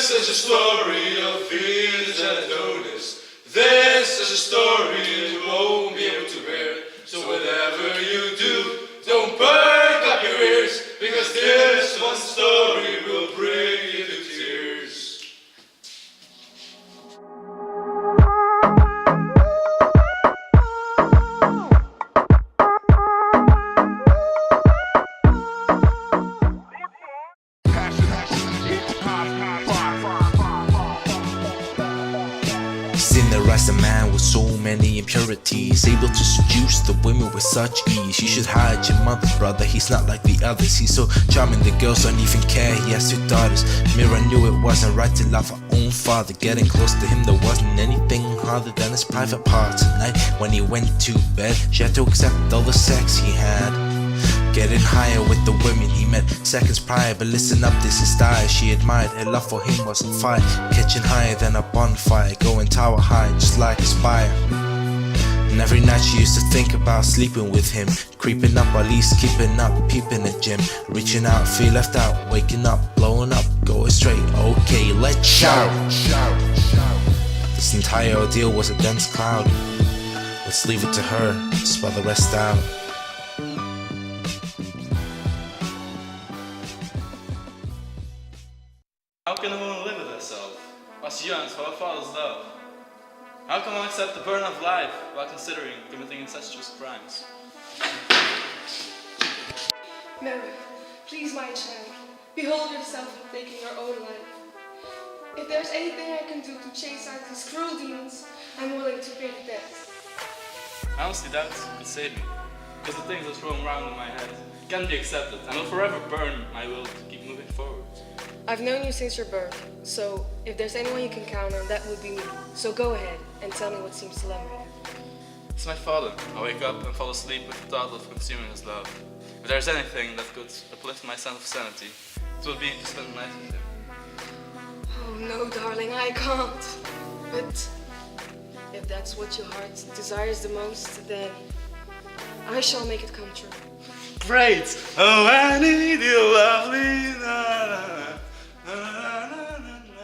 This is a story of Venus and Adonis. This is a story you won't be able to bear. So whatever you do, don't perk up your ears, because this one story will bring you to tears. Cinderella's a man with so many impurities, able to seduce the women with such ease. You should hide your mother, brother, he's not like the others. He's so charming, the girls don't even care, he has 2 daughters. Mira knew it wasn't right to love her own father. Getting close to him, there wasn't anything harder than his private parts. At night, when he went to bed, she had to accept all the sex he had. Getting higher with the women he met seconds prior, but listen up, this is style. She admired, her love for him was on fire, catching higher than a bonfire, going tower high just like a spire. And every night she used to think about sleeping with him, creeping up, at least keeping up, peeping at Jim, reaching out, feel left out, waking up, blowing up, going straight. Okay, let's shout. This entire ordeal was a dense cloud. Let's leave it to her to spell the rest out. How can a woman live with herself while she yearns for her father's love? How can one accept the burden of life while considering committing incestuous crimes? Mary, please, my child, behold yourself in taking your own life. If there's anything I can do to chase out these cruel demons, I'm willing to pay the debt. I honestly doubt you could save me, because the things that's roaming around in my head can't be accepted and will forever burn my will to keep moving forward. I've known you since your birth, so if there's anyone you can count on, that would be me. So go ahead and tell me what seems to love me. It's my father. I wake up and fall asleep with the thought of consuming his love. If there's anything that could uplift my sense of sanity, it would be to spend the night with him. Oh no, darling, I can't. But if that's what your heart desires the most, then I shall make it come true. Great! Oh, I need you, lovely. Na, na, na, na, na, na, na.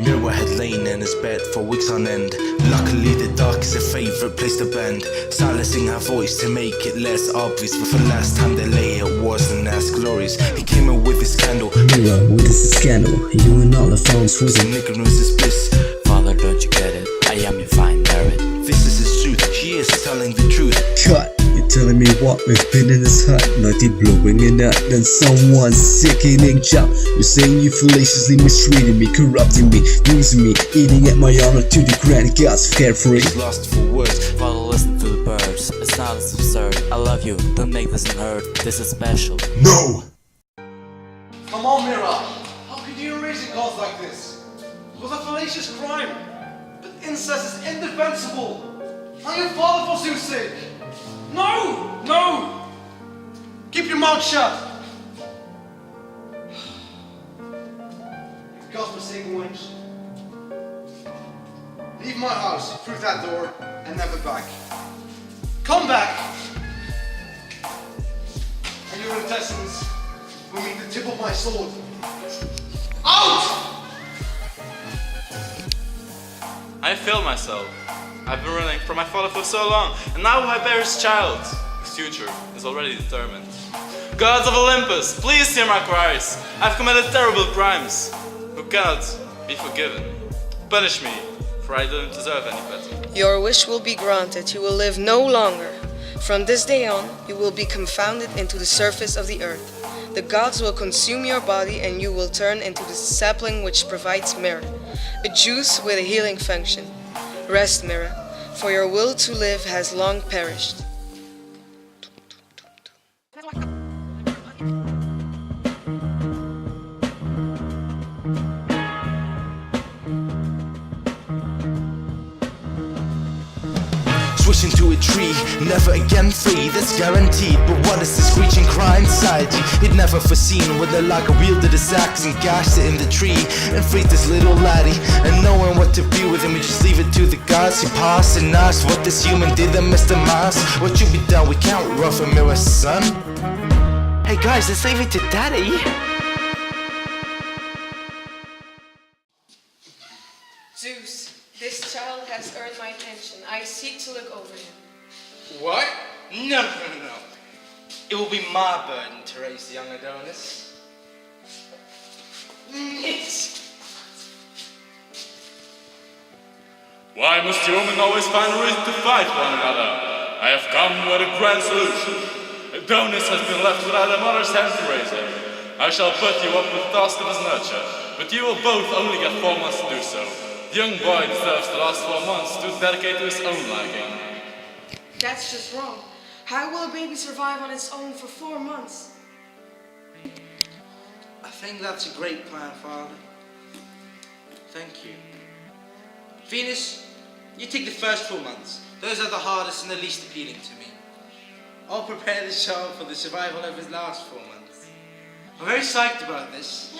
Mira had lain in his bed for weeks on end. Luckily the dark is her favourite place to bend, silencing her voice to make it less obvious. But for the last time they lay, it wasn't as glorious. He came in with his scandal. Mira, what is the scandal? You and all I found was In ignorance is bliss. Father, don't you get it? I am your fine merit. This is his truth, she is telling the truth. cut. You're telling me what we've been in this hut, naughty blowing it out, then someone's sickening job. You're saying you fallaciously mistreated me, corrupting me, using me, eating at my honor to the grand gods, carefree. He's lost for words. Father, listen to the birds. It's not as absurd. I love you. Don't make this unheard. This is special. No! Come on, Mira! How could you erase a cause like this? It was a fallacious crime. But incest is indefensible. I'm your father, for Zeus' sake. No! No! Keep your mouth shut! Godforsaken wench. Leave my house through that door and never back. Come back! And your intestines will meet the tip of my sword. Out! I failed myself. I've been running from my father for so long, and now I bear his child. His future is already determined. Gods of Olympus, please hear my cries. I've committed terrible crimes, who cannot be forgiven. Punish me, for I don't deserve any better. Your wish will be granted. You will live no longer. From this day on, you will be confounded into the surface of the earth. The gods will consume your body, and you will turn into the sapling which provides myrrh, a juice with a healing function. Rest, Mira, for your will to live has long perished. Swish into a tree, never again free, that's guaranteed. But what is this screeching cry inside you? He'd never foreseen when the logger wielded his axe and gashed it in the tree and freed this little laddie. And knowing what to do with him, we just leave it to the gods, he passing us. What this human did that Mr. Mars? What you be done, we can't rough a mirror, son. Hey guys, let's leave it to daddy. Zeus, this child has earned my attention. I seek to look over him. What? No. It will be my burden to raise the young Adonis. Why must you women always find a reason to fight one another? I have come with a grand solution. Adonis has been left without a mother's hand to raise him. I shall put you up with the task of his nurture, but you will both only get 4 months to do so. The young boy deserves the last 4 months to dedicate to his own liking. That's just wrong. How will a baby survive on its own for 4 months? I think that's a great plan, Father. Thank you. Venus, you take the first 4 months. Those are the hardest and the least appealing to me. I'll prepare the child for the survival of his last 4 months. I'm very psyched about this.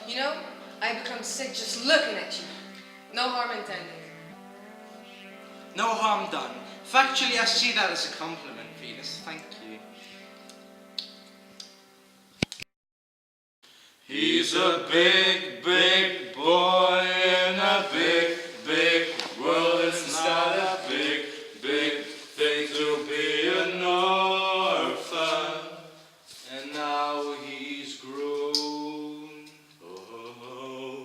You know, I become sick just looking at you. No harm intended. No harm done. Factually, I see that as a compliment, Venus. Thank you. He's a big, big boy in a big, big world. It's not a big, big thing to be an orphan. And now he's grown. Oh.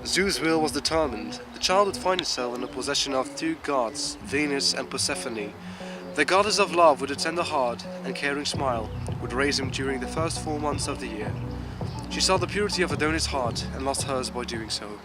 Zeus' will was determined. The child would find himself in the possession of 2 gods, Venus and Persephone. The goddess of love, with a tender heart and caring smile, would raise him during the first 4 months of the year. She saw the purity of Adonis' heart and lost hers by doing so.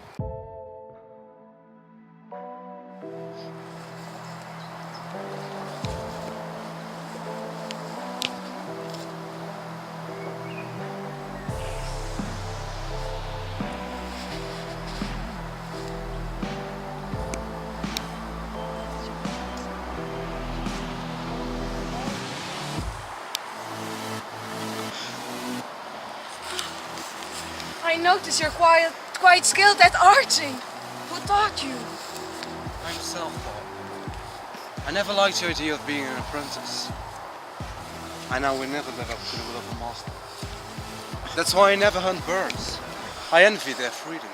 I notice you're quite skilled at arching. Who taught you? I'm self-taught. I never liked the idea of being an apprentice. I now will never live up to the will of a master. That's why I never hunt birds. I envy their freedom.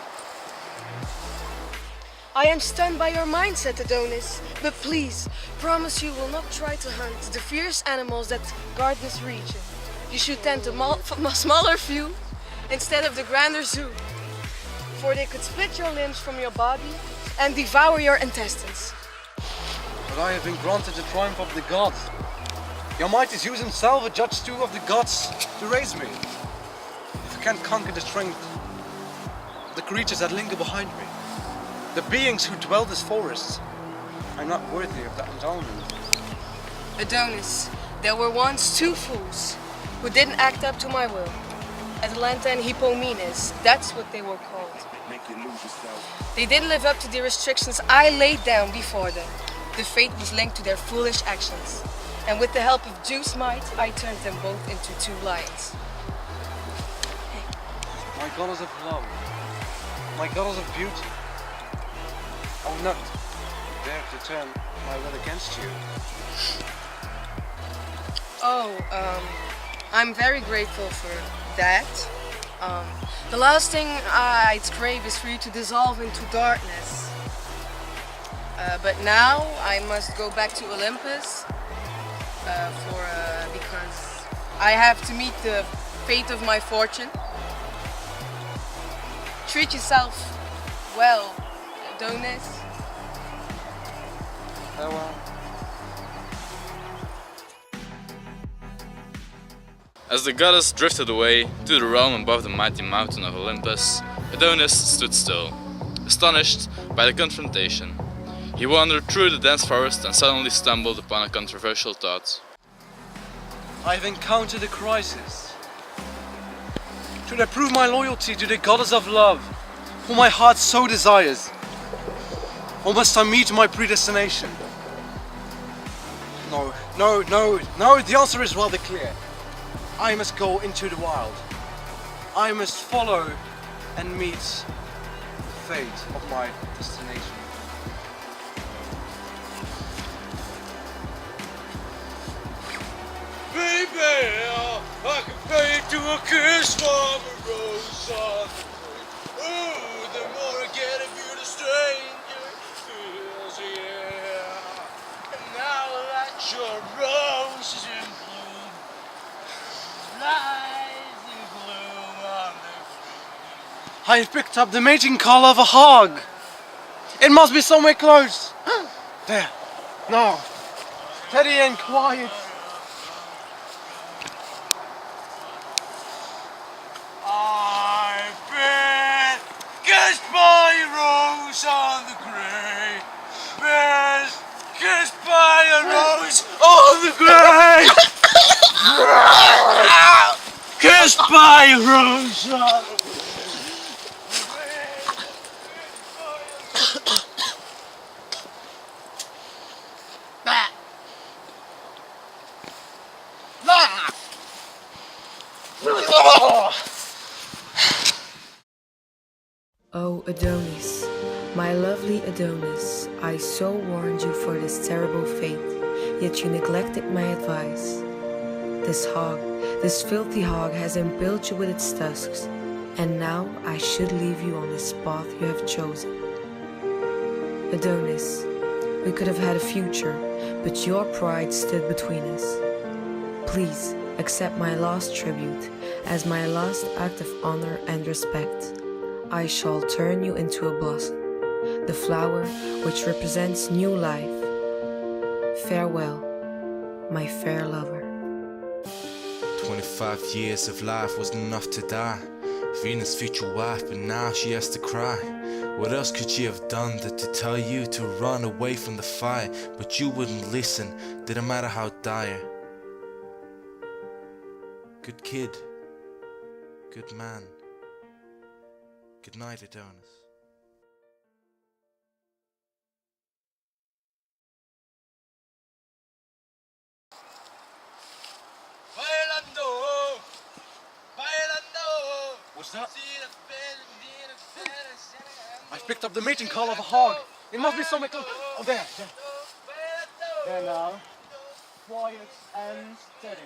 I am stunned by your mindset, Adonis. But please, promise you will not try to hunt the fierce animals that guard this region. You should tend to a smaller few instead of the grander zoo. For they could split your limbs from your body and devour your intestines. But I have been granted the triumph of the gods. The Almighty Zeus himself adjudged 2 of the gods to raise me. If I can't conquer the strength of the creatures that linger behind me, the beings who dwell this forest, I'm not worthy of that endowment. Adonis, there were once 2 fools who didn't act up to my will. Atalanta and Hippomenes, that's what they were called. They didn't live up to the restrictions I laid down before them. The fate was linked to their foolish actions. And with the help of Zeus' might, I turned them both into 2 lions. My goddess of love, my goddess of beauty, I will not dare to turn my will against you. I'm very grateful for that. The last thing I'd crave is for you to dissolve into darkness. But now I must go back to Olympus because I have to meet the fate of my fortune. Treat yourself well, Adonis. Farewell. As the goddess drifted away to the realm above the mighty mountain of Olympus, Adonis stood still, astonished by the confrontation. He wandered through the dense forest and suddenly stumbled upon a controversial thought. I've encountered a crisis. Should I prove my loyalty to the goddess of love, whom my heart so desires? Or must I meet my predestination? No, the answer is rather clear. I must go into the wild. I must follow and meet the fate of my destination. Baby, I can pay to a kiss from a rose on the grave. Ooh, the more I get of you, the stranger feels, yeah. And now that your rose is in bloom, lies in gloom on the grave. I have picked up the mating call of a hog. It must be somewhere close. There. Now, steady and quiet. I've been kissed by a rose on the grave. Been kissed by a rose on the grave. Kissed by a rose on the grave. Oh, Adonis, my lovely Adonis, I so warned you for this terrible fate, yet you neglected my advice. This hog, this filthy hog has impaled you with its tusks, and now I should leave you on this path you have chosen. Adonis, we could have had a future, but your pride stood between us. Please accept my last tribute as my last act of honor and respect. I shall turn you into a blossom, the flower which represents new life. Farewell, my fair lover. 25 years of life wasn't enough to die. Venus' future wife, but now she has to cry. What else could she have done than to tell you to run away from the fire? But you wouldn't listen, didn't matter how dire. Good kid, good man. Good night, Adonis. Bailando, bailando. What's that? I've picked up the mating call of a hog. It must be somewhere close. Oh, there. There now. Quiet and steady.